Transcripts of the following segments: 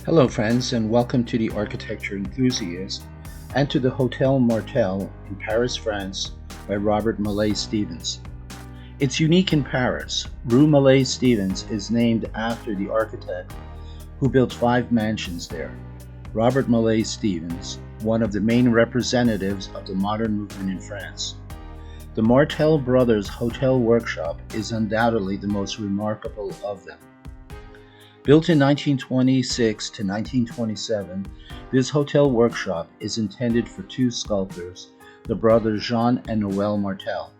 Hello friends, and welcome to the Architecture Enthusiast and to the Hotel Martel in Paris, France by Robert Mallet-Stevens. It's unique in Paris. Rue Mallet-Stevens is named after the architect who built 5 mansions there. Robert Mallet-Stevens, one of the main representatives of the modern movement in France. The Martel brothers' hotel workshop is undoubtedly the most remarkable of them. Built in 1926 to 1927, this hotel workshop is intended for 2 sculptors, the brothers Jean and Noël Martel.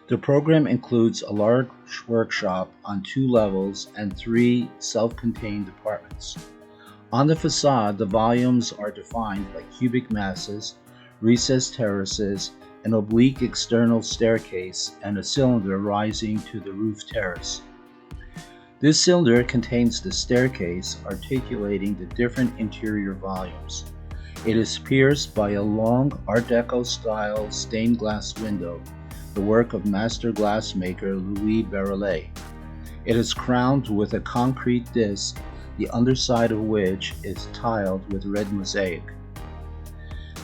The program includes a large workshop on 2 levels and 3 self-contained apartments. On the facade, the volumes are defined by cubic masses, recessed terraces, an oblique external staircase, and a cylinder rising to the roof terrace. This cylinder contains the staircase articulating the different interior volumes. It is pierced by a long Art Deco style stained glass window, the work of master glassmaker Louis Barillet. It is crowned with a concrete disc, the underside of which is tiled with red mosaic.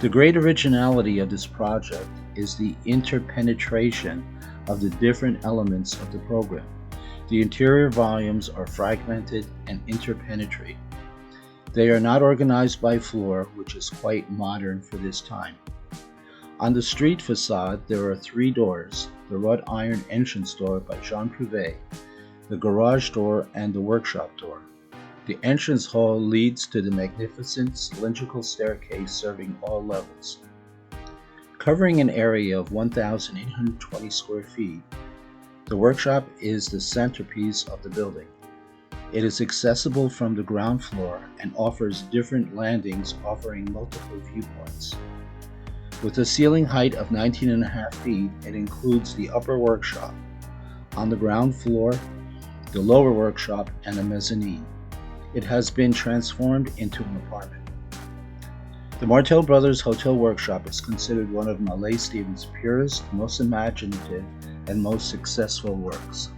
The great originality of this project is the interpenetration of the different elements of the program. The interior volumes are fragmented and interpenetrate. They are not organized by floor, which is quite modern for this time. On the street facade, there are 3 doors: the wrought iron entrance door by Prouvé, the garage door, and the workshop door. The entrance hall leads to the magnificent cylindrical staircase serving all levels. Covering an area of 1,820 square feet, the workshop is the centerpiece of the building. It is accessible from the ground floor and offers different landings offering multiple viewpoints. With a ceiling height of 19.5 feet, it includes the upper workshop. On the ground floor, the lower workshop, and a mezzanine. It has been transformed into an apartment. The Martel Brothers Hotel Workshop is considered one of Mallet-Stevens' purest, most imaginative, and most successful works.